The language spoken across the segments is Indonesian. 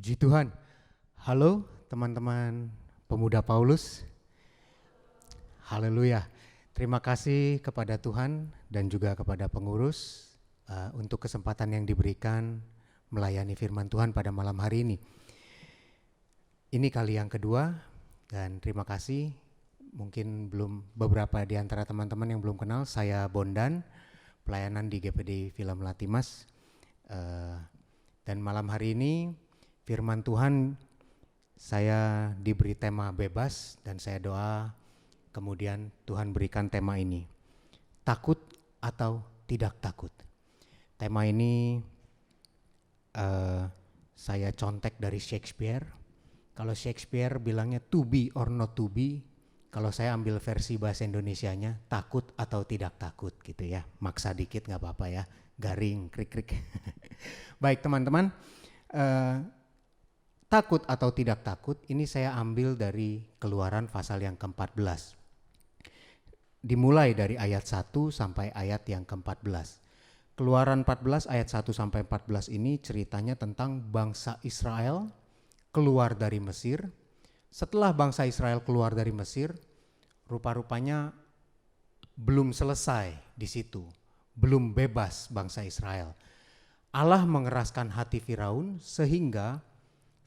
Puji Tuhan. Halo teman-teman pemuda Paulus. Haleluya. Terima kasih kepada Tuhan dan juga kepada pengurus untuk kesempatan yang diberikan melayani firman Tuhan pada malam hari ini. Ini kali yang kedua dan terima kasih. Mungkin belum beberapa di antara teman-teman yang belum kenal, saya Bondan, pelayanan di GPD Film Latimas. Dan malam hari ini firman Tuhan saya diberi tema bebas dan saya doa kemudian Tuhan berikan tema ini. Takut atau tidak takut. Tema ini saya contek dari Shakespeare. Kalau Shakespeare bilangnya to be or not to be. Kalau saya ambil versi bahasa Indonesianya takut atau tidak takut gitu ya. Maksa dikit gak apa-apa ya. Garing, krik-krik. Baik teman-teman. Takut atau tidak takut ini saya ambil dari Keluaran pasal yang ke-14. Dimulai dari ayat 1 sampai ayat yang ke-14. Keluaran 14 ayat 1 sampai 14 ini ceritanya tentang bangsa Israel keluar dari Mesir. Setelah bangsa Israel keluar dari Mesir, rupa-rupanya belum selesai di situ. Belum bebas bangsa Israel. Allah mengeraskan hati Firaun sehingga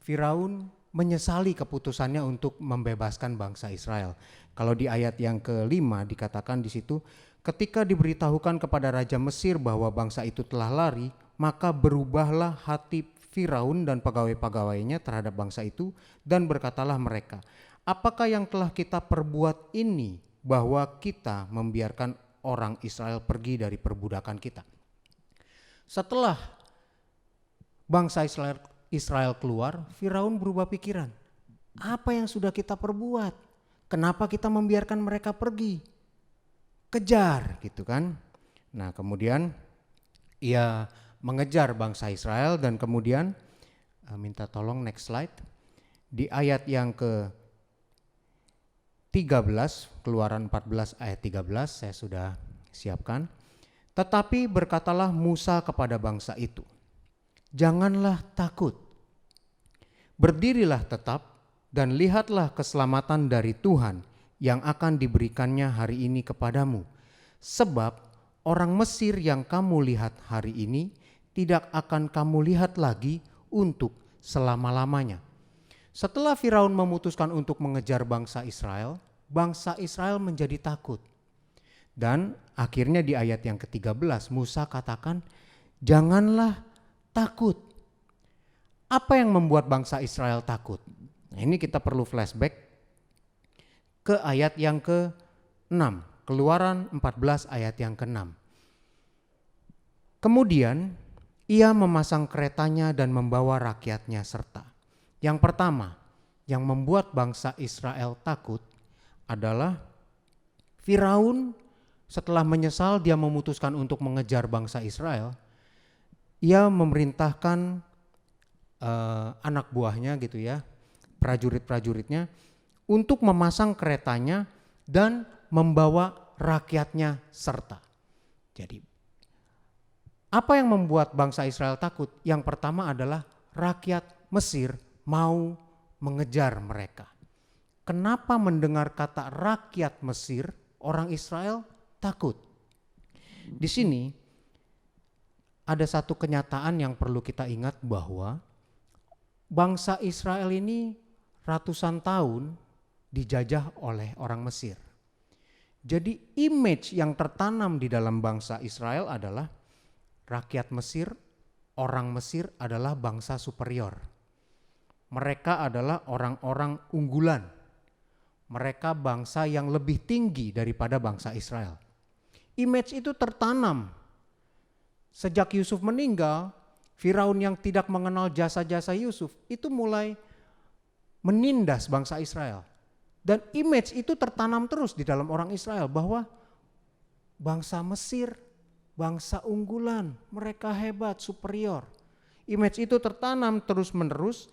Firaun menyesali keputusannya untuk membebaskan bangsa Israel. Kalau di ayat yang ke-5 dikatakan di situ, ketika diberitahukan kepada Raja Mesir bahwa bangsa itu telah lari, maka berubahlah hati Firaun dan pegawai-pegawainya terhadap bangsa itu dan berkatalah mereka, apakah yang telah kita perbuat ini bahwa kita membiarkan orang Israel pergi dari perbudakan kita? Setelah bangsa Israel keluar, Firaun berubah pikiran. Apa yang sudah kita perbuat? Kenapa kita membiarkan mereka pergi? Kejar gitu kan. Nah kemudian ia mengejar bangsa Israel dan kemudian minta tolong next slide. Di ayat yang ke-13, Keluaran 14 ayat 13 saya sudah siapkan. Tetapi berkatalah Musa kepada bangsa itu, janganlah takut, berdirilah tetap dan lihatlah keselamatan dari Tuhan yang akan diberikannya hari ini kepadamu. Sebab orang Mesir yang kamu lihat hari ini tidak akan kamu lihat lagi untuk selama-lamanya. Setelah Firaun memutuskan untuk mengejar bangsa Israel menjadi takut. Dan akhirnya di ayat yang ke-13 Musa katakan, janganlah takut. Apa yang membuat bangsa Israel takut? Nah, ini kita perlu flashback ke ayat yang ke-6. Keluaran 14 ayat yang ke-6. Kemudian ia memasang keretanya dan membawa rakyatnya serta. Yang pertama yang membuat bangsa Israel takut adalah Firaun setelah menyesal dia memutuskan untuk mengejar bangsa Israel. Ia memerintahkan anak buahnya gitu ya, prajurit-prajuritnya untuk memasang keretanya dan membawa rakyatnya serta. Jadi apa yang membuat bangsa Israel takut? Yang pertama adalah rakyat Mesir mau mengejar mereka. Kenapa mendengar kata rakyat Mesir, orang Israel takut? Di sini ada satu kenyataan yang perlu kita ingat bahwa bangsa Israel ini ratusan tahun dijajah oleh orang Mesir. Jadi image yang tertanam di dalam bangsa Israel adalah rakyat Mesir, orang Mesir adalah bangsa superior. Mereka adalah orang-orang unggulan. Mereka bangsa yang lebih tinggi daripada bangsa Israel. Image itu tertanam. Sejak Yusuf meninggal, Firaun yang tidak mengenal jasa-jasa Yusuf itu mulai menindas bangsa Israel. Dan image itu tertanam terus di dalam orang Israel bahwa bangsa Mesir, bangsa unggulan, mereka hebat, superior. Image itu tertanam terus-menerus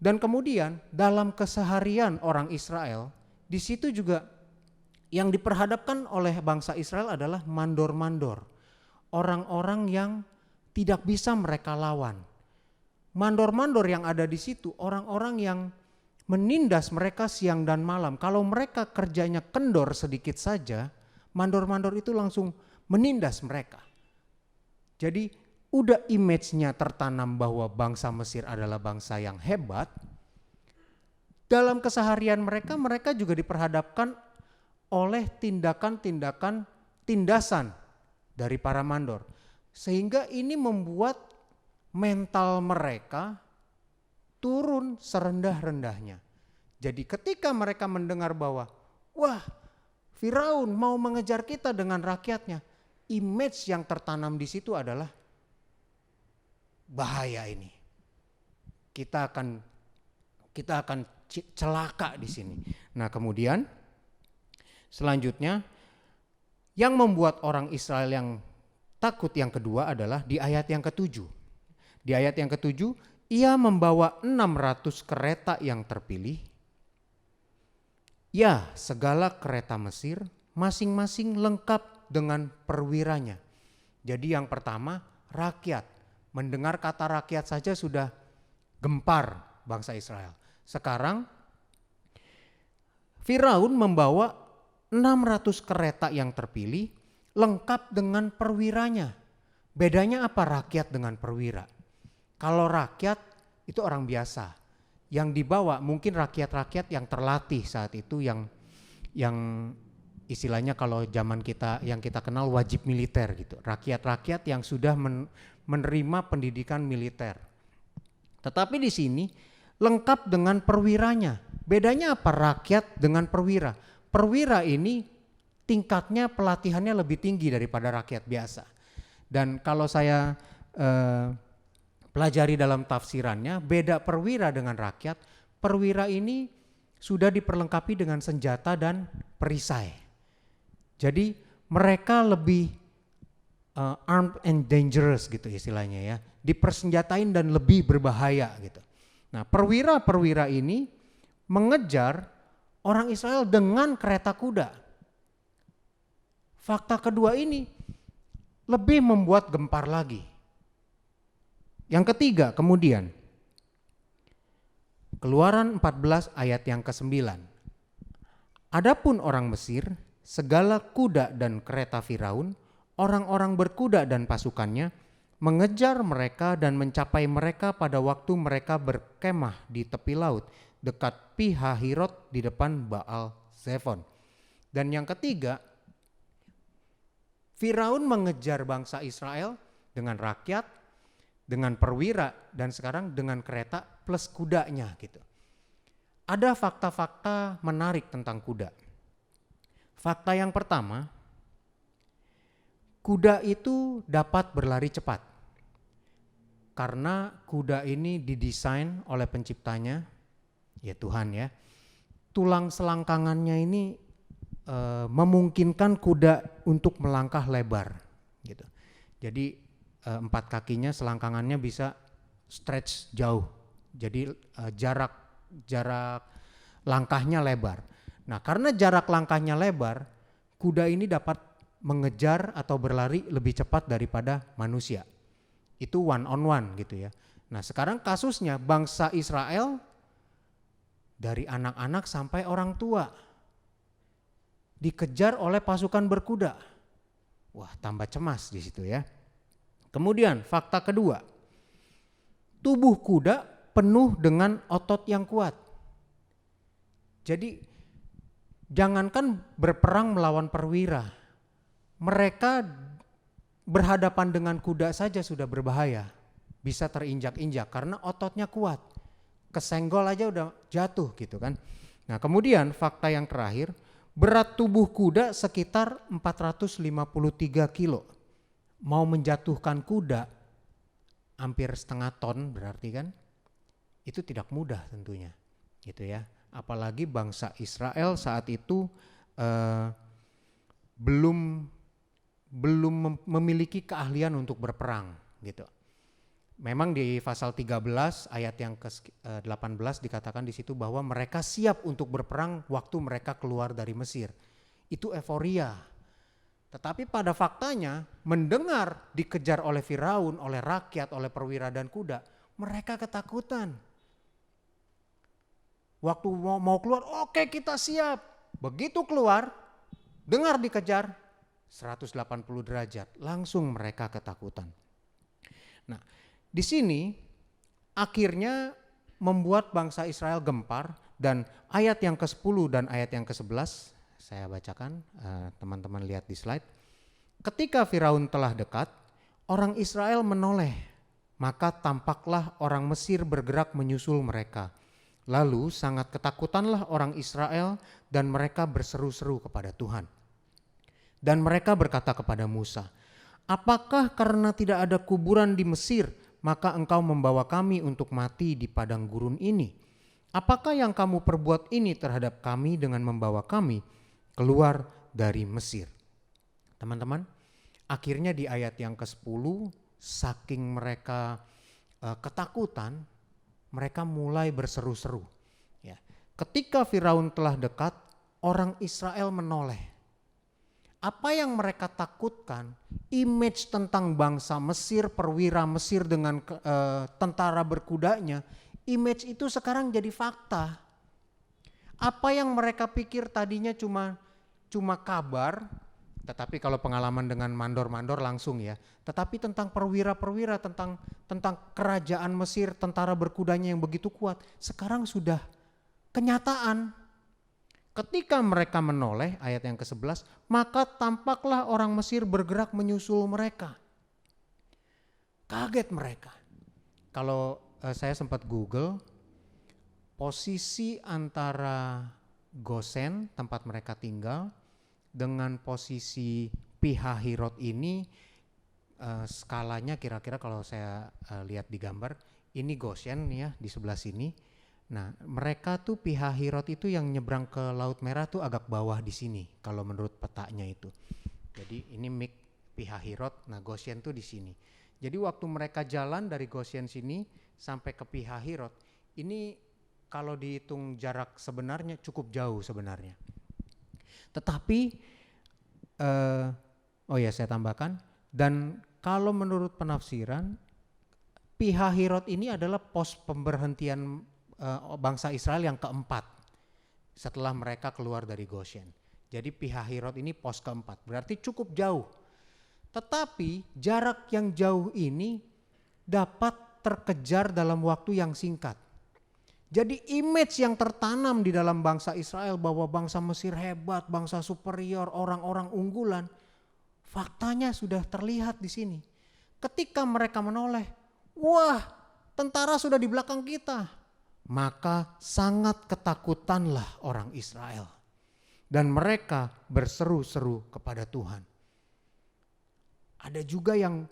dan kemudian dalam keseharian orang Israel, di situ juga yang diperhadapkan oleh bangsa Israel adalah mandor-mandor. Orang-orang yang tidak bisa mereka lawan. mandor-mandor yang ada di situ orang-orang yang menindas mereka siang dan malam. Kalau mereka kerjanya kendor sedikit saja, mandor-mandor itu langsung menindas mereka. Jadi udah image-nya tertanam bahwa bangsa Mesir adalah bangsa yang hebat. Dalam keseharian mereka juga diperhadapkan oleh tindakan-tindakan tindasan dari para mandor. Sehingga ini membuat mental mereka turun serendah-rendahnya. Jadi ketika mereka mendengar bahwa, wah, Firaun mau mengejar kita dengan rakyatnya, image yang tertanam di situ adalah bahaya ini. Kita akan celaka di sini. Nah, kemudian selanjutnya yang membuat orang Israel yang takut yang kedua adalah di ayat yang ke-7. Di ayat yang ke-7, ia membawa 600 kereta yang terpilih. Ya, segala kereta Mesir masing-masing lengkap dengan perwiranya. Jadi yang pertama, rakyat. Mendengar kata rakyat saja sudah gempar bangsa Israel. Sekarang Firaun membawa 600 kereta yang terpilih lengkap dengan perwiranya. Bedanya apa rakyat dengan perwira? Kalau rakyat itu orang biasa, yang dibawa mungkin rakyat-rakyat yang terlatih saat itu, yang istilahnya kalau zaman kita yang kita kenal wajib militer gitu. Rakyat-rakyat yang sudah menerima pendidikan militer. Tetapi di sini lengkap dengan perwiranya. Bedanya apa rakyat dengan perwira? Perwira ini tingkatnya pelatihannya lebih tinggi daripada rakyat biasa. Dan kalau saya pelajari dalam tafsirannya, beda perwira dengan rakyat. Perwira ini sudah diperlengkapi dengan senjata dan perisai. Jadi mereka lebih armed and dangerous gitu istilahnya ya. Dipersenjatain dan lebih berbahaya gitu. Nah, perwira-perwira ini mengejar orang Israel dengan kereta kuda. Fakta kedua ini lebih membuat gempar lagi. Yang ketiga kemudian, Keluaran 14 ayat yang ke-9. Adapun orang Mesir, segala kuda dan kereta Firaun, orang-orang berkuda dan pasukannya, mengejar mereka dan mencapai mereka pada waktu mereka berkemah di tepi laut, dekat Pi-hahirot di depan Baal Zephon. Dan yang ketiga, Firaun mengejar bangsa Israel dengan rakyat, dengan perwira, dan sekarang dengan kereta plus kudanya gitu. Ada fakta-fakta menarik tentang kuda. Fakta yang pertama, kuda itu dapat berlari cepat. Karena kuda ini didesain oleh penciptanya, ya Tuhan ya. Tulang selangkangannya ini memungkinkan kuda untuk melangkah lebar gitu. Jadi 4 kakinya selangkangannya bisa stretch jauh. Jadi jarak langkahnya lebar. Nah, karena jarak langkahnya lebar, kuda ini dapat mengejar atau berlari lebih cepat daripada manusia. Itu one on one gitu ya. Nah, sekarang kasusnya bangsa Israel dari anak-anak sampai orang tua dikejar oleh pasukan berkuda. Wah, tambah cemas di situ ya. Kemudian fakta kedua, tubuh kuda penuh dengan otot yang kuat. Jadi jangankan berperang melawan perwira, mereka berhadapan dengan kuda saja sudah berbahaya, bisa terinjak-injak karena ototnya kuat. Kesenggol aja udah jatuh gitu kan. Nah, kemudian fakta yang terakhir, berat tubuh kuda sekitar 453 kilo. Mau menjatuhkan kuda hampir setengah ton berarti kan itu tidak mudah tentunya gitu ya. Apalagi bangsa Israel saat itu belum memiliki keahlian untuk berperang gitu. Memang di pasal 13 ayat yang ke-18 dikatakan di situ bahwa mereka siap untuk berperang waktu mereka keluar dari Mesir. Itu euforia. Tetapi pada faktanya mendengar dikejar oleh Firaun, oleh rakyat, oleh perwira dan kuda, Mereka ketakutan. Waktu mau keluar, oke kita siap. Begitu keluar, dengar dikejar 180 derajat, langsung mereka ketakutan. Nah, di sini akhirnya membuat bangsa Israel gempar, dan ayat yang ke-10 dan ayat yang ke-11 saya bacakan, teman-teman lihat di slide. Ketika Firaun telah dekat, orang Israel menoleh, maka tampaklah orang Mesir bergerak menyusul mereka. Lalu sangat ketakutanlah orang Israel dan mereka berseru-seru kepada Tuhan. Dan mereka berkata kepada Musa, apakah karena tidak ada kuburan di Mesir, maka engkau membawa kami untuk mati di padang gurun ini? Apakah yang kamu perbuat ini terhadap kami dengan membawa kami keluar dari Mesir? Teman-teman, akhirnya di ayat yang ke-10, saking mereka ketakutan, mereka mulai berseru-seru. Ya. Ketika Firaun telah dekat, orang Israel menoleh. Apa yang mereka takutkan, image tentang bangsa Mesir, perwira Mesir dengan tentara berkudanya, image itu sekarang jadi fakta. Apa yang mereka pikir tadinya cuma kabar, tetapi kalau pengalaman dengan mandor-mandor langsung ya, tetapi tentang perwira-perwira, tentang kerajaan Mesir, tentara berkudanya yang begitu kuat, sekarang sudah kenyataan. Ketika mereka menoleh, ayat yang ke-11, maka tampaklah orang Mesir bergerak menyusul mereka. Kaget mereka. Kalau saya sempat Google, posisi antara Gosen, tempat mereka tinggal, dengan posisi Pihahirot ini skalanya kira-kira kalau saya lihat di gambar, ini Goshen ya di sebelah sini. Nah, mereka tuh Pihahirot itu yang nyebrang ke Laut Merah tuh agak bawah di sini kalau menurut petanya itu. Jadi ini Mik Pihahirot, nah Goshen tuh di sini. Jadi waktu mereka jalan dari Goshen sini sampai ke Pihahirot, ini kalau dihitung jarak sebenarnya cukup jauh sebenarnya. Tetapi, saya tambahkan, dan kalau menurut penafsiran, Pihahirot ini adalah pos pemberhentian bangsa Israel yang keempat setelah mereka keluar dari Goshen. Jadi Pihahirot ini pos keempat, berarti cukup jauh. Tetapi jarak yang jauh ini dapat terkejar dalam waktu yang singkat. Jadi image yang tertanam di dalam bangsa Israel bahwa bangsa Mesir hebat, bangsa superior, orang-orang unggulan, faktanya sudah terlihat di sini. Ketika mereka menoleh, wah, tentara sudah di belakang kita. Maka sangat ketakutanlah orang Israel. Dan mereka berseru-seru kepada Tuhan. Ada juga yang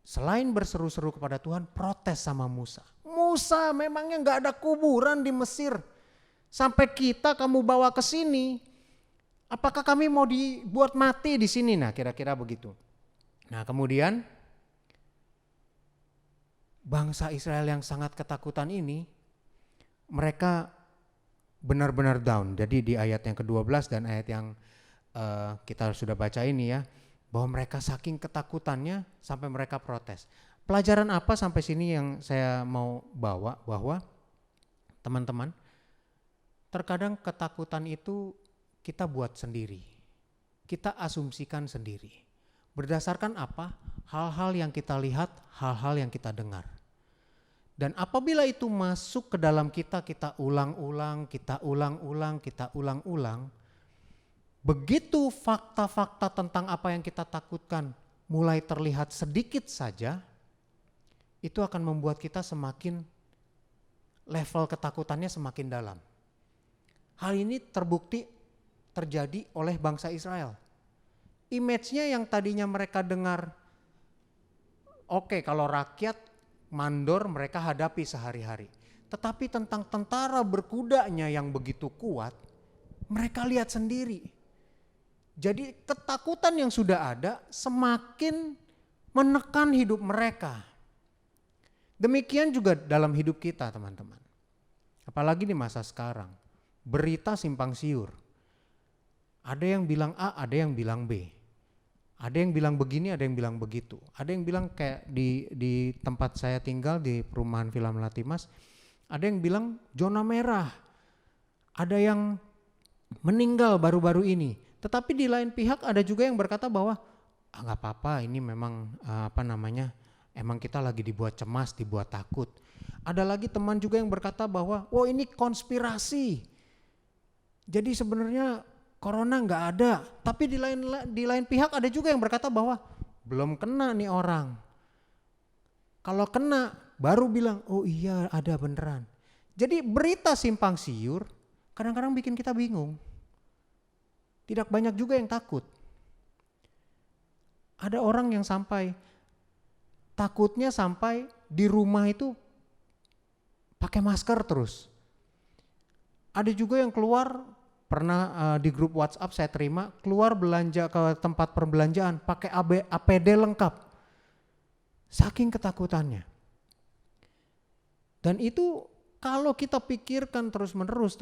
selain berseru-seru kepada Tuhan, protes sama Musa. Musa, memangnya gak ada kuburan di Mesir? Sampai kita kamu bawa ke sini. Apakah kami mau dibuat mati di sini? Nah, kira-kira begitu. Nah, kemudian bangsa Israel yang sangat ketakutan ini, mereka benar-benar down. Jadi di ayat yang ke-12 dan ayat yang kita sudah baca ini ya, bahwa mereka saking ketakutannya sampai mereka protes. Pelajaran apa sampai sini yang saya mau bawa, bahwa teman-teman, terkadang ketakutan itu kita buat sendiri. Kita asumsikan sendiri. Berdasarkan apa? Hal-hal yang kita lihat, hal-hal yang kita dengar. Dan apabila itu masuk ke dalam kita, kita ulang-ulang, begitu fakta-fakta tentang apa yang kita takutkan mulai terlihat sedikit saja, itu akan membuat kita semakin level ketakutannya semakin dalam. Hal ini terbukti terjadi oleh bangsa Israel. Image-nya yang tadinya mereka dengar, oke, kalau rakyat mandor mereka hadapi sehari-hari. Tetapi tentang tentara berkudanya yang begitu kuat, mereka lihat sendiri. Jadi ketakutan yang sudah ada semakin menekan hidup mereka. Demikian juga dalam hidup kita, teman-teman. Apalagi di masa sekarang, berita simpang siur. Ada yang bilang A, ada yang bilang B. Ada yang bilang begini, ada yang bilang begitu. Ada yang bilang kayak di tempat saya tinggal di perumahan Villa Melati Mas, ada yang bilang zona merah. Ada yang meninggal baru-baru ini. Tetapi di lain pihak ada juga yang berkata bahwa nggak apa-apa, ini memang emang kita lagi dibuat cemas, dibuat takut. Ada lagi teman juga yang berkata bahwa ini konspirasi. Jadi sebenarnya corona nggak ada, tapi di lain pihak ada juga yang berkata bahwa belum kena nih orang. Kalau kena baru bilang, oh iya ada beneran. Jadi berita simpang siur kadang-kadang bikin kita bingung. Tidak banyak juga yang takut. Ada orang yang takutnya sampai di rumah itu pakai masker terus. Ada juga yang keluar, pernah di grup WhatsApp saya terima, keluar belanja ke tempat perbelanjaan pakai APD lengkap. Saking ketakutannya. Dan itu kalau kita pikirkan terus-menerus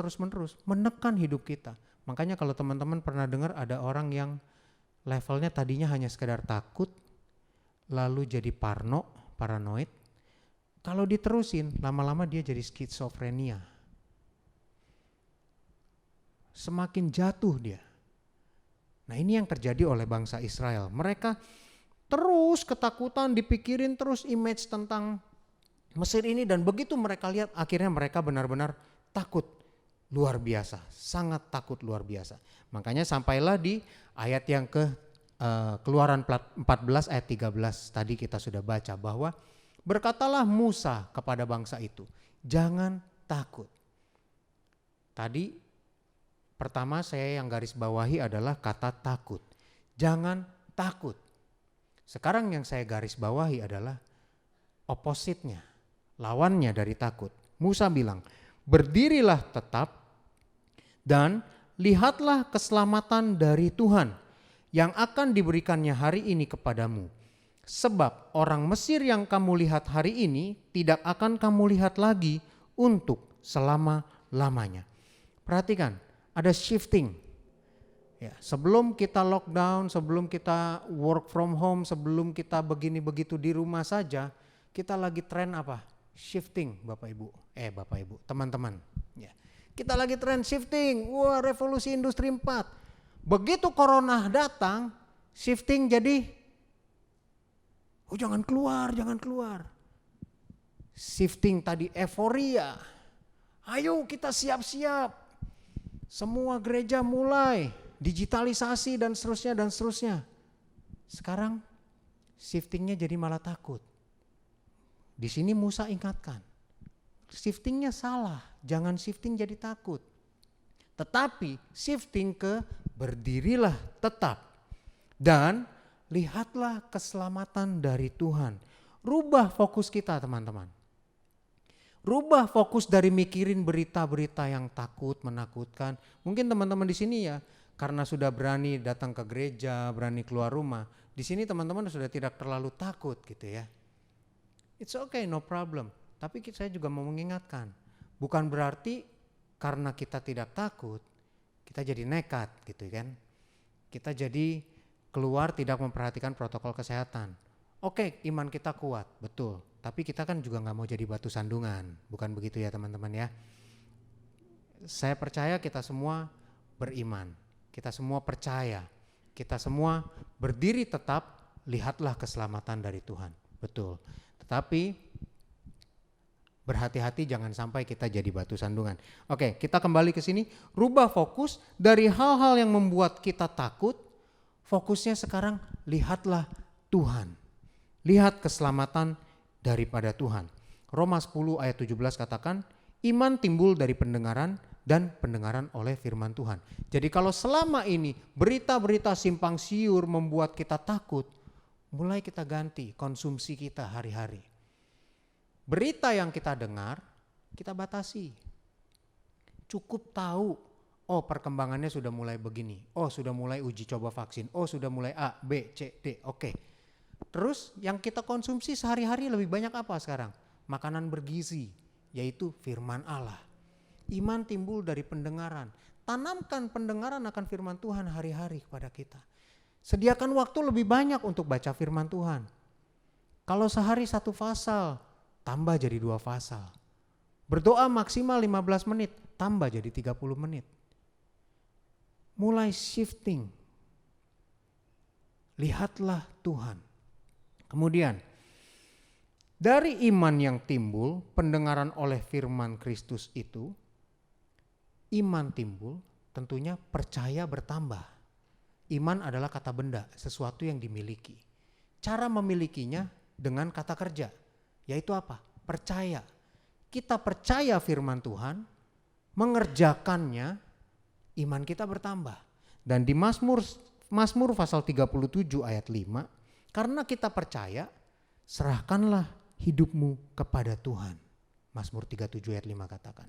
menekan hidup kita. Makanya kalau teman-teman pernah dengar ada orang yang levelnya tadinya hanya sekedar takut, lalu jadi paranoid. Kalau diterusin, lama-lama dia jadi skizofrenia. Semakin jatuh dia. Nah ini yang terjadi oleh bangsa Israel. Mereka terus ketakutan, dipikirin terus image tentang Mesir ini, dan begitu mereka lihat akhirnya mereka benar-benar takut luar biasa, sangat takut luar biasa. Makanya sampailah di ayat yang Keluaran 14 ayat 13 tadi kita sudah baca bahwa berkatalah Musa kepada bangsa itu, jangan takut. Tadi pertama saya yang garis bawahi adalah kata takut. Jangan takut. Sekarang yang saya garis bawahi adalah opposite-nya, lawannya dari takut. Musa bilang, berdirilah tetap dan lihatlah keselamatan dari Tuhan yang akan diberikannya hari ini kepadamu. Sebab orang Mesir yang kamu lihat hari ini tidak akan kamu lihat lagi untuk selama-lamanya. Perhatikan, ada shifting. Ya, sebelum kita lockdown, sebelum kita work from home, sebelum kita begini begitu di rumah saja, kita lagi tren apa? Shifting, Bapak Ibu, teman-teman. Ya. Kita lagi tren shifting, wah revolusi industri 4. Begitu corona datang, shifting jadi, jangan keluar. Shifting tadi euforia, ayo kita siap-siap. Semua gereja mulai digitalisasi dan seterusnya. Sekarang shiftingnya jadi malah takut. Di sini Musa ingatkan, shiftingnya salah, jangan shifting jadi takut. Tetapi shifting ke berdirilah tetap dan lihatlah keselamatan dari Tuhan. Rubah fokus kita teman-teman. Rubah fokus dari mikirin berita-berita yang takut, menakutkan. Mungkin teman-teman di sini ya, karena sudah berani datang ke gereja, berani keluar rumah. Di sini teman-teman sudah tidak terlalu takut gitu ya. It's okay, no problem. Tapi saya juga mau mengingatkan, bukan berarti karena kita tidak takut, kita jadi nekat gitu kan. Kita jadi keluar tidak memperhatikan protokol kesehatan. Oke, iman kita kuat, betul. Tapi kita kan juga gak mau jadi batu sandungan. Bukan begitu ya teman-teman ya. Saya percaya kita semua beriman. Kita semua percaya. Kita semua berdiri tetap, lihatlah keselamatan dari Tuhan. Betul. Tetapi berhati-hati jangan sampai kita jadi batu sandungan. Oke, kita kembali ke sini. Rubah fokus dari hal-hal yang membuat kita takut. Fokusnya sekarang lihatlah Tuhan. Lihat keselamatan daripada Tuhan. Roma 10 ayat 17 katakan, iman timbul dari pendengaran dan pendengaran oleh firman Tuhan. Jadi kalau selama ini berita-berita simpang siur membuat kita takut, mulai kita ganti konsumsi kita hari-hari. Berita yang kita dengar, kita batasi. Cukup tahu, perkembangannya sudah mulai begini. Sudah mulai uji coba vaksin. Sudah mulai A, B, C, D. Oke. Terus yang kita konsumsi sehari-hari lebih banyak apa sekarang? Makanan bergizi, yaitu firman Allah. Iman timbul dari pendengaran. Tanamkan pendengaran akan firman Tuhan hari-hari kepada kita. Sediakan waktu lebih banyak untuk baca firman Tuhan. Kalau sehari 1 pasal, tambah jadi 2 pasal. Berdoa maksimal 15 menit, tambah jadi 30 menit. Mulai shifting. Lihatlah Tuhan. Kemudian, dari iman yang timbul, pendengaran oleh firman Kristus itu, iman timbul, tentunya percaya bertambah. Iman adalah kata benda, sesuatu yang dimiliki. Cara memilikinya dengan kata kerja, yaitu apa? Percaya. Kita percaya firman Tuhan, mengerjakannya, iman kita bertambah. Dan di Mazmur pasal 37 ayat 5, karena kita percaya, serahkanlah hidupmu kepada Tuhan. Mazmur 37 ayat 5 katakan.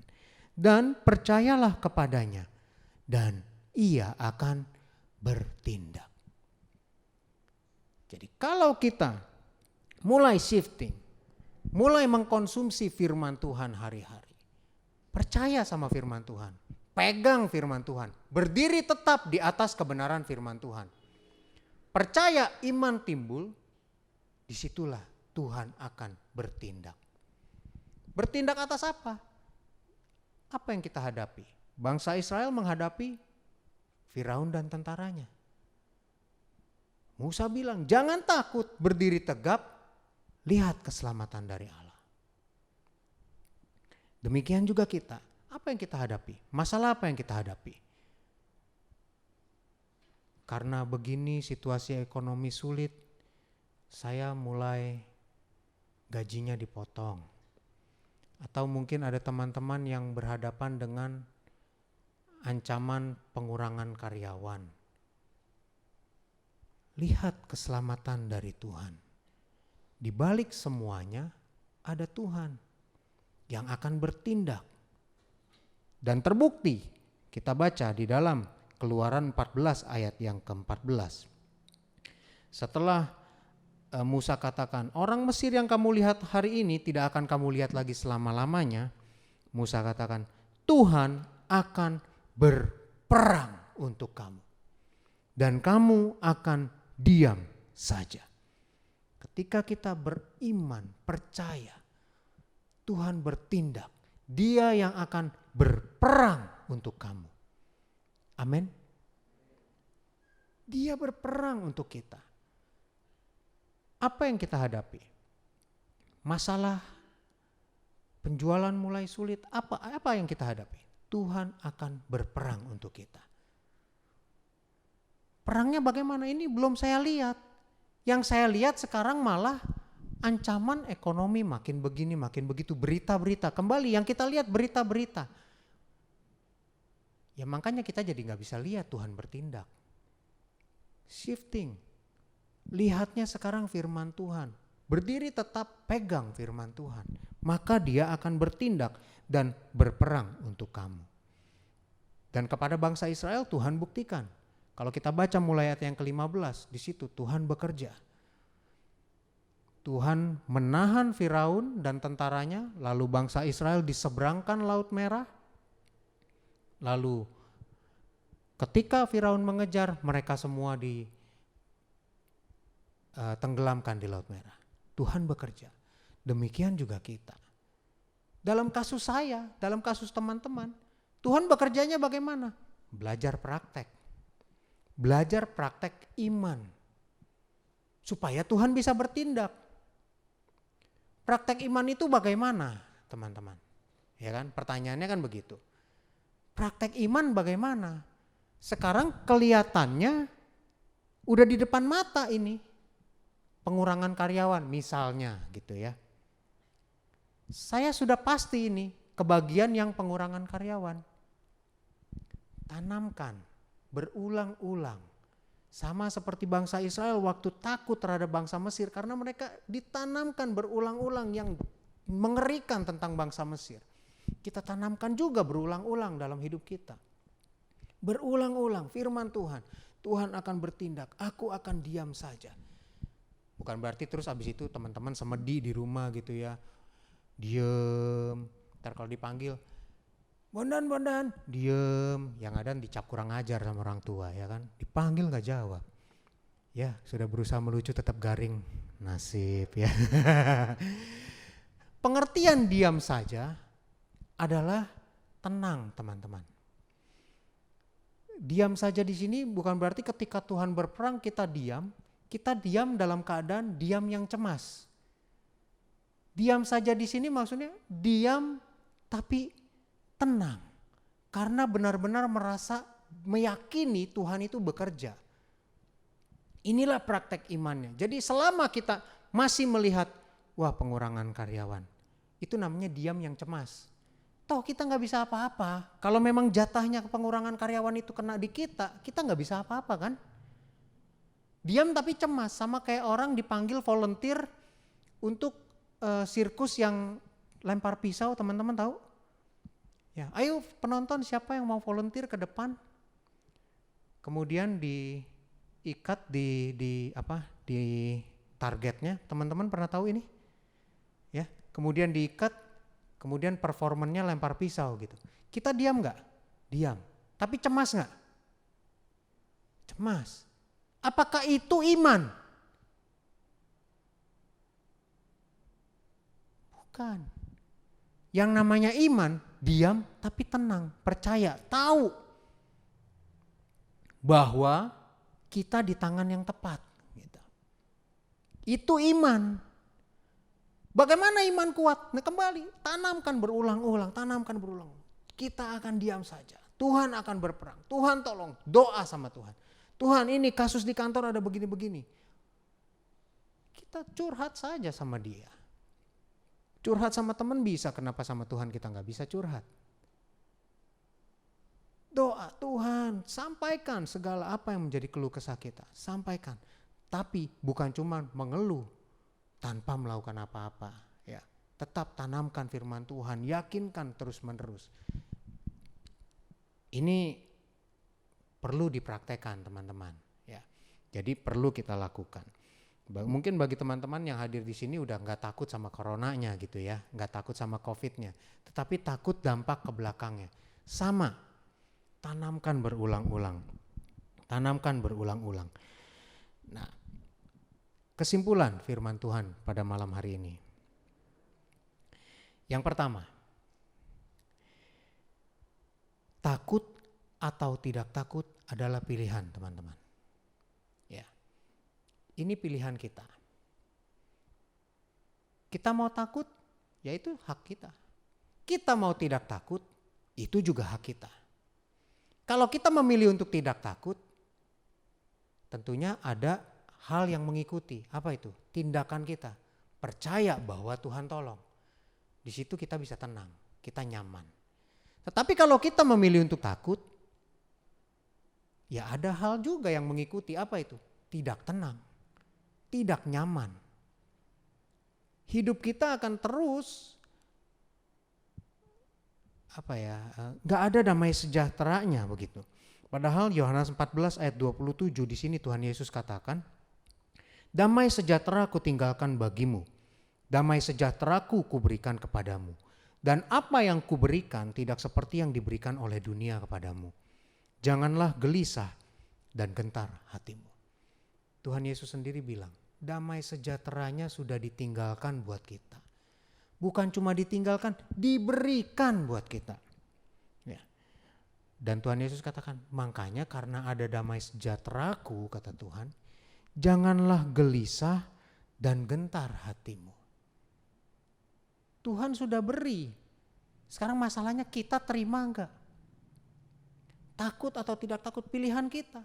Dan percayalah kepadanya, dan ia akan bertindak. Jadi kalau kita mulai shifting, mulai mengkonsumsi firman Tuhan hari-hari, percaya sama firman Tuhan, pegang firman Tuhan, berdiri tetap di atas kebenaran firman Tuhan, percaya, iman timbul, disitulah Tuhan akan bertindak. Bertindak atas apa? Apa yang kita hadapi? Bangsa Israel menghadapi Firaun dan tentaranya. Musa bilang, jangan takut, berdiri tegap, lihat keselamatan dari Allah. Demikian juga kita. Apa yang kita hadapi? Masalah apa yang kita hadapi? Karena begini situasi ekonomi sulit, saya mulai gajinya dipotong. Atau mungkin ada teman-teman yang berhadapan dengan ancaman pengurangan karyawan. Lihat keselamatan dari Tuhan. Di balik semuanya ada Tuhan yang akan bertindak. Dan terbukti kita baca di dalam Keluaran 14 ayat yang ke-14. Setelah Musa katakan, orang Mesir yang kamu lihat hari ini tidak akan kamu lihat lagi selama-lamanya. Musa katakan, Tuhan akan berperang untuk kamu. Dan kamu akan diam saja. Ketika kita beriman, percaya, Tuhan bertindak. Dia yang akan berperang untuk kamu. Amin. Dia berperang untuk kita. Apa yang kita hadapi? Masalah penjualan mulai sulit. Apa yang kita hadapi? Tuhan akan berperang untuk kita. Perangnya bagaimana? Ini belum saya lihat. Yang saya lihat sekarang malah ancaman ekonomi makin begini, makin begitu. Berita-berita. Kembali yang kita lihat berita-berita. Ya makanya kita jadi gak bisa lihat Tuhan bertindak. Shifting. Lihatnya sekarang firman Tuhan. Berdiri tetap pegang firman Tuhan. Maka dia akan bertindak dan berperang untuk kamu. Dan kepada bangsa Israel Tuhan buktikan. Kalau kita baca mulai ayat yang ke-15, di situ Tuhan bekerja. Tuhan menahan Firaun dan tentaranya, lalu bangsa Israel diseberangkan Laut Merah. Lalu ketika Firaun mengejar, mereka semua tenggelamkan di Laut Merah. Tuhan bekerja. Demikian juga kita. Dalam kasus saya, dalam kasus teman-teman, Tuhan bekerjanya bagaimana? Belajar praktek. Belajar praktek iman. Supaya Tuhan bisa bertindak. Praktek iman itu bagaimana, teman-teman? Ya kan? Pertanyaannya kan begitu. Praktek iman bagaimana? Sekarang kelihatannya udah di depan mata ini. Pengurangan karyawan misalnya gitu ya. Saya sudah pasti ini kebagian yang pengurangan karyawan. Tanamkan berulang-ulang. Sama seperti bangsa Israel waktu takut terhadap bangsa Mesir karena mereka ditanamkan berulang-ulang yang mengerikan tentang bangsa Mesir. Kita tanamkan juga berulang-ulang dalam hidup kita. Berulang-ulang firman Tuhan. Tuhan akan bertindak, aku akan diam saja. Bukan berarti terus abis itu teman-teman semedi di rumah gitu ya. Diem, ntar kalau dipanggil, bondan, diem. Yang ada dicap kurang ajar sama orang tua ya kan. Dipanggil gak jawab. Ya, sudah berusaha melucu tetap garing. Nasib ya. Pengertian diam saja adalah tenang, teman-teman. Diam saja di sini bukan berarti ketika Tuhan berperang kita diam dalam keadaan diam yang cemas. Diam saja di sini maksudnya diam tapi tenang. Karena benar-benar merasa meyakini Tuhan itu bekerja. Inilah praktek imannya. Jadi selama kita masih melihat wah pengurangan karyawan, itu namanya diam yang cemas. Toh kita nggak bisa apa-apa. Kalau memang jatahnya pengurangan karyawan itu kena di kita nggak bisa apa-apa kan. Diam tapi cemas, sama kayak orang dipanggil volunteer untuk sirkus yang lempar pisau, teman-teman tahu? Ya, ayo penonton siapa yang mau volunteer ke depan? Kemudian diikat di targetnya, teman-teman pernah tahu ini? Ya, kemudian diikat. Kemudian performannya lempar pisau gitu. Kita diam nggak? Diam. Tapi cemas nggak? Cemas. Apakah itu iman? Bukan. Yang namanya iman, diam tapi tenang, percaya, tahu bahwa kita di tangan yang tepat. Gitu. Itu iman. Bagaimana iman kuat? Nah kembali, tanamkan berulang-ulang. Kita akan diam saja. Tuhan akan berperang. Tuhan tolong, doa sama Tuhan. Tuhan ini kasus di kantor ada begini-begini. Kita curhat saja sama dia. Curhat sama teman bisa, kenapa sama Tuhan kita gak bisa curhat? Doa, Tuhan sampaikan segala apa yang menjadi keluh kesah kita. Sampaikan. Tapi bukan cuma mengeluh tanpa melakukan apa-apa, ya. Tetap tanamkan firman Tuhan, yakinkan terus-menerus. Ini perlu dipraktekkan, teman-teman, ya. Jadi perlu kita lakukan. Mungkin bagi teman-teman yang hadir di sini udah nggak takut sama coronanya gitu ya, nggak takut sama COVID-nya, tetapi takut dampak ke belakangnya. Sama, tanamkan berulang-ulang. Nah, kesimpulan firman Tuhan pada malam hari ini. Yang pertama, takut atau tidak takut adalah pilihan, teman-teman. Ya. Ini pilihan kita. Kita mau takut, ya itu hak kita. Kita mau tidak takut, itu juga hak kita. Kalau kita memilih untuk tidak takut, tentunya ada hal yang mengikuti. Apa itu? Tindakan kita. Percaya bahwa Tuhan tolong. Di situ kita bisa tenang, kita nyaman. Tetapi kalau kita memilih untuk takut, ya ada hal juga yang mengikuti. Apa itu? Tidak tenang, tidak nyaman. Hidup kita akan terus nggak ada damai sejahteranya begitu. Padahal Yohanes 14 ayat 27 di sini Tuhan Yesus katakan, damai sejahtera ku tinggalkan bagimu, damai sejahteraku kuberikan kepadamu. Dan apa yang kuberikan tidak seperti yang diberikan oleh dunia kepadamu. Janganlah gelisah dan gentar hatimu. Tuhan Yesus sendiri bilang, damai sejahteranya sudah ditinggalkan buat kita. Bukan cuma ditinggalkan, diberikan buat kita. Ya. Dan Tuhan Yesus katakan, makanya karena ada damai sejahteraku, kata Tuhan, janganlah gelisah dan gentar hatimu. Tuhan sudah beri. Sekarang masalahnya kita terima enggak? Takut atau tidak takut, pilihan kita.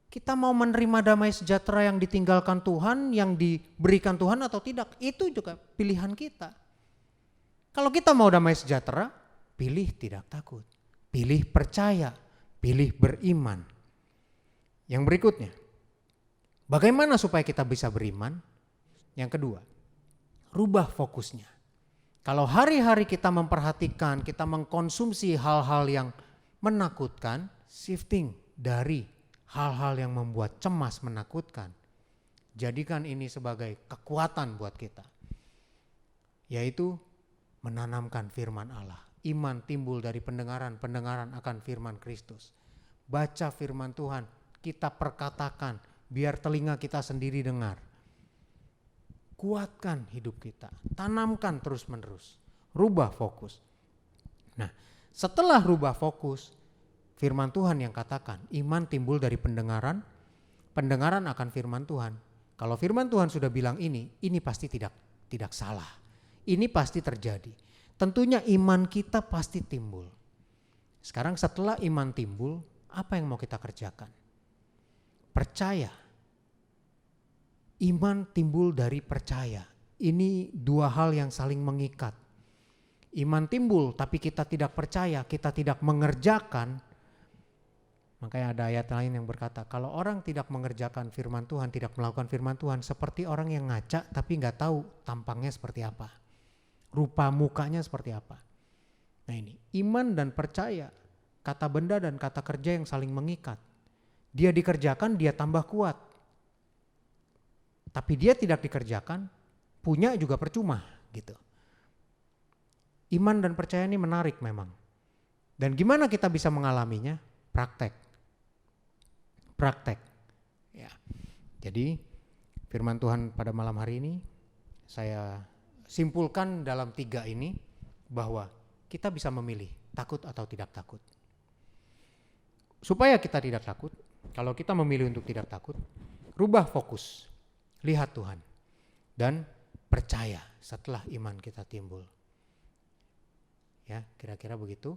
Kita mau menerima damai sejahtera yang ditinggalkan Tuhan, yang diberikan Tuhan atau tidak, itu juga pilihan kita. Kalau kita mau damai sejahtera, pilih tidak takut, pilih percaya, pilih beriman. Yang berikutnya, bagaimana supaya kita bisa beriman? Yang kedua, rubah fokusnya. Kalau hari-hari kita memperhatikan, kita mengkonsumsi hal-hal yang menakutkan, shifting dari hal-hal yang membuat cemas, menakutkan, jadikan ini sebagai kekuatan buat kita, yaitu menanamkan firman Allah. Iman timbul dari pendengaran, pendengaran akan firman Kristus. Baca firman Tuhan, kita perkatakan, biar telinga kita sendiri dengar. Kuatkan hidup kita, tanamkan terus-menerus, rubah fokus. Nah, setelah rubah fokus, firman Tuhan yang katakan, iman timbul dari pendengaran, pendengaran akan firman Tuhan. Kalau firman Tuhan sudah bilang ini pasti tidak salah. Ini pasti terjadi. Tentunya iman kita pasti timbul. Sekarang setelah iman timbul, apa yang mau kita kerjakan? Percaya. Iman timbul dari percaya. Ini dua hal yang saling mengikat. Iman timbul tapi kita tidak percaya, kita tidak mengerjakan. Makanya ada ayat lain yang berkata, kalau orang tidak mengerjakan firman Tuhan, tidak melakukan firman Tuhan, seperti orang yang ngaca tapi gak tahu tampangnya seperti apa. Rupa mukanya seperti apa. Nah ini, iman dan percaya, kata benda dan kata kerja yang saling mengikat. Dia dikerjakan, dia tambah kuat. Tapi dia tidak dikerjakan, punya juga percuma gitu. Iman dan percaya ini menarik memang. Dan gimana kita bisa mengalaminya? Praktek. Ya. Jadi firman Tuhan pada malam hari ini saya simpulkan dalam 3 ini bahwa kita bisa memilih takut atau tidak takut. Supaya kita tidak takut, kalau kita memilih untuk tidak takut, rubah fokus, lihat Tuhan, dan percaya setelah iman kita timbul. Ya, kira-kira begitu.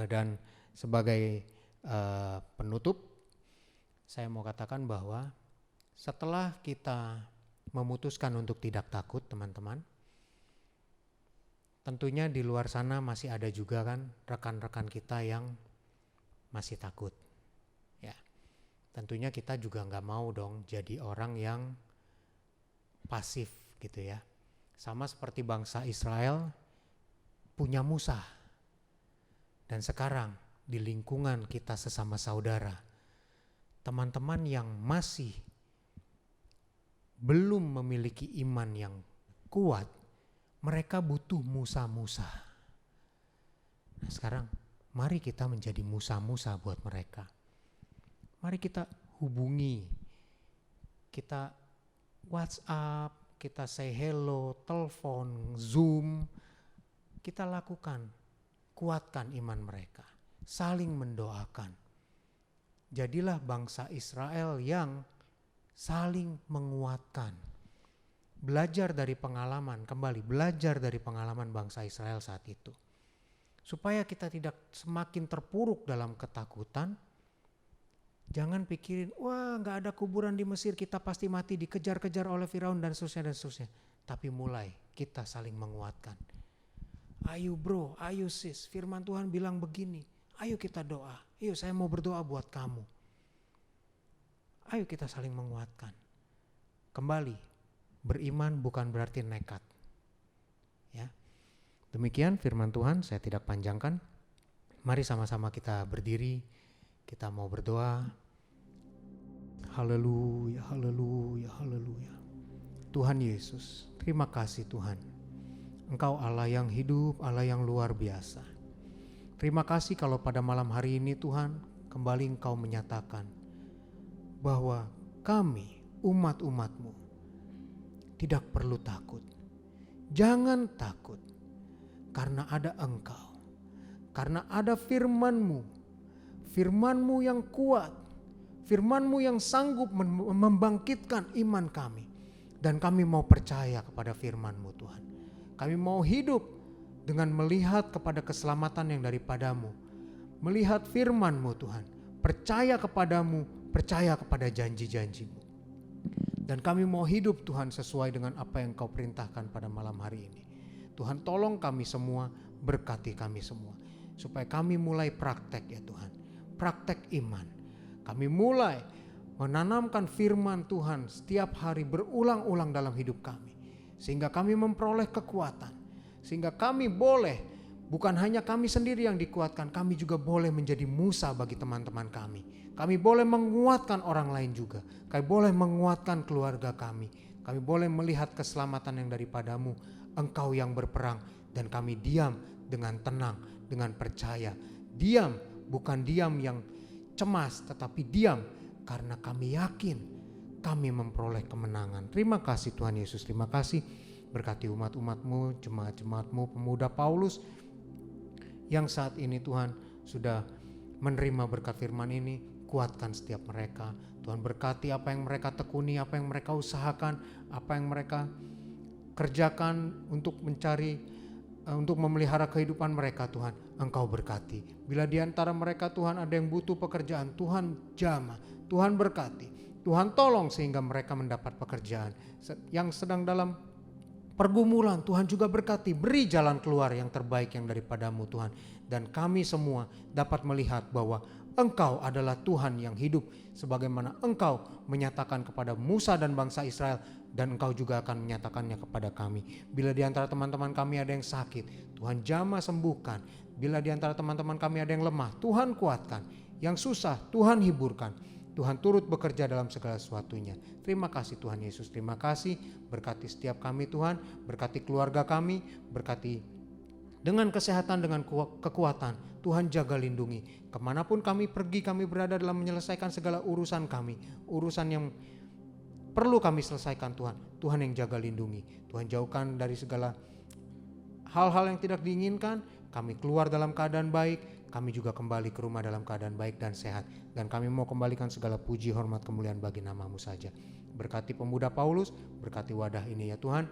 Dan sebagai penutup, saya mau katakan bahwa setelah kita memutuskan untuk tidak takut, teman-teman, tentunya di luar sana masih ada juga kan rekan-rekan kita yang masih takut. Ya, tentunya kita juga nggak mau dong jadi orang yang pasif gitu ya. Sama seperti bangsa Israel punya Musa. Dan sekarang di lingkungan kita sesama saudara, teman-teman yang masih belum memiliki iman yang kuat, mereka butuh Musa-Musa. Nah sekarang mari kita menjadi Musa-Musa buat mereka. Mari kita hubungi, kita WhatsApp, kita say hello, telepon, Zoom, kita lakukan, kuatkan iman mereka, saling mendoakan. Jadilah bangsa Israel yang saling menguatkan. Belajar dari pengalaman, kembali belajar dari pengalaman bangsa Israel saat itu. Supaya kita tidak semakin terpuruk dalam ketakutan. Jangan pikirin, wah gak ada kuburan di Mesir, kita pasti mati, dikejar-kejar oleh Firaun dan seterusnya dan seterusnya. Tapi mulai kita saling menguatkan. Ayo bro, ayo sis, firman Tuhan bilang begini. Ayo kita doa, ayo saya mau berdoa buat kamu. Ayo kita saling menguatkan. Kembali, beriman bukan berarti nekat. Ya. Demikian firman Tuhan, saya tidak panjangkan. Mari sama-sama kita berdiri, kita mau berdoa. Haleluya, haleluya, haleluya. Tuhan Yesus, terima kasih Tuhan. Engkau Allah yang hidup, Allah yang luar biasa. Terima kasih kalau pada malam hari ini Tuhan, kembali Engkau menyatakan bahwa kami umat-umat-Mu tidak perlu takut. Jangan takut karena ada Engkau. Karena ada firman-Mu. Firman-Mu yang kuat. Firman-Mu yang sanggup membangkitkan iman kami. Dan kami mau percaya kepada firman-Mu Tuhan. Kami mau hidup dengan melihat kepada keselamatan yang daripadamu. Melihat firman-Mu Tuhan. Percaya kepadamu, percaya kepada janji-janji-Mu. Dan kami mau hidup Tuhan sesuai dengan apa yang Kau perintahkan pada malam hari ini. Tuhan tolong kami semua, berkati kami semua. Supaya kami mulai praktek ya Tuhan. Praktek iman. Kami mulai menanamkan firman Tuhan setiap hari berulang-ulang dalam hidup kami. Sehingga kami memperoleh kekuatan. Sehingga kami boleh, bukan hanya kami sendiri yang dikuatkan, kami juga boleh menjadi Musa bagi teman-teman kami. Kami boleh menguatkan orang lain juga. Kami boleh menguatkan keluarga kami. Kami boleh melihat keselamatan yang daripadamu. Engkau yang berperang dan kami diam dengan tenang, dengan percaya. Diam, bukan diam yang cemas tetapi diam karena kami yakin kami memperoleh kemenangan. Terima kasih Tuhan Yesus, terima kasih. Berkati umat-umat-Mu, jemaat-jemaat-Mu, pemuda Paulus yang saat ini Tuhan sudah menerima berkat firman ini. Kuatkan setiap mereka. Tuhan berkati apa yang mereka tekuni, apa yang mereka usahakan, apa yang mereka kerjakan untuk untuk memelihara kehidupan mereka. Tuhan, Engkau berkati. Bila di antara mereka Tuhan ada yang butuh pekerjaan, Tuhan jamah, Tuhan berkati, Tuhan tolong sehingga mereka mendapat pekerjaan. Yang sedang dalam pergumulan, Tuhan juga berkati, beri jalan keluar yang terbaik yang daripadamu Tuhan. Dan kami semua dapat melihat bahwa Engkau adalah Tuhan yang hidup, sebagaimana Engkau menyatakan kepada Musa dan bangsa Israel, dan Engkau juga akan menyatakannya kepada kami. Bila di antara teman-teman kami ada yang sakit, Tuhan jamah sembuhkan. Bila di antara teman-teman kami ada yang lemah, Tuhan kuatkan. Yang susah, Tuhan hiburkan. Tuhan turut bekerja dalam segala sesuatunya. Terima kasih Tuhan Yesus, terima kasih. Berkati setiap kami Tuhan, berkati keluarga kami, berkati dengan kesehatan, dengan kekuatan. Tuhan jaga lindungi. Kemanapun kami pergi, kami berada dalam menyelesaikan segala urusan kami. Urusan yang perlu kami selesaikan Tuhan. Tuhan yang jaga lindungi. Tuhan jauhkan dari segala hal-hal yang tidak diinginkan. Kami keluar dalam keadaan baik. Kami juga kembali ke rumah dalam keadaan baik dan sehat. Dan kami mau kembalikan segala puji, hormat, kemuliaan bagi nama-Mu saja. Berkati pemuda Paulus, berkati wadah ini ya Tuhan.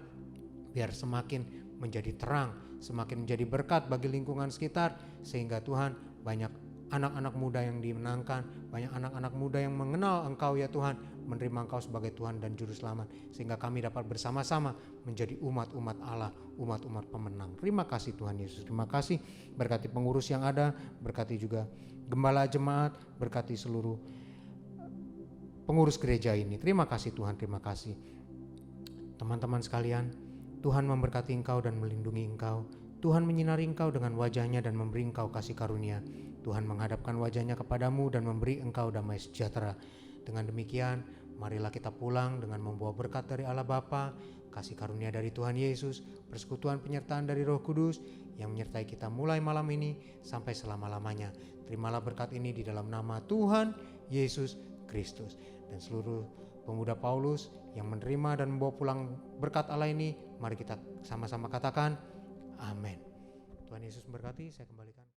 Biar semakin menjadi terang, semakin menjadi berkat bagi lingkungan sekitar, sehingga Tuhan banyak anak-anak muda yang dimenangkan, banyak anak-anak muda yang mengenal Engkau ya Tuhan, menerima Engkau sebagai Tuhan dan Juru Selamat, sehingga kami dapat bersama-sama menjadi umat-umat Allah, umat-umat pemenang. Terima kasih Tuhan Yesus, terima kasih. Berkati pengurus yang ada, berkati juga gembala jemaat, berkati seluruh pengurus gereja ini. Terima kasih Tuhan, terima kasih. Teman-teman sekalian, Tuhan memberkati engkau dan melindungi engkau. Tuhan menyinari engkau dengan wajahnya dan memberi engkau kasih karunia. Tuhan menghadapkan wajahnya kepadamu dan memberi engkau damai sejahtera. Dengan demikian, marilah kita pulang dengan membawa berkat dari Allah Bapa, kasih karunia dari Tuhan Yesus, persekutuan penyertaan dari Roh Kudus yang menyertai kita mulai malam ini sampai selama-lamanya. Terimalah berkat ini di dalam nama Tuhan Yesus Kristus. Dan seluruh pemuda Paulus yang menerima dan membawa pulang berkat Allah ini, mari kita sama-sama katakan amin. Tuhan Yesus memberkati. Saya kembalikan.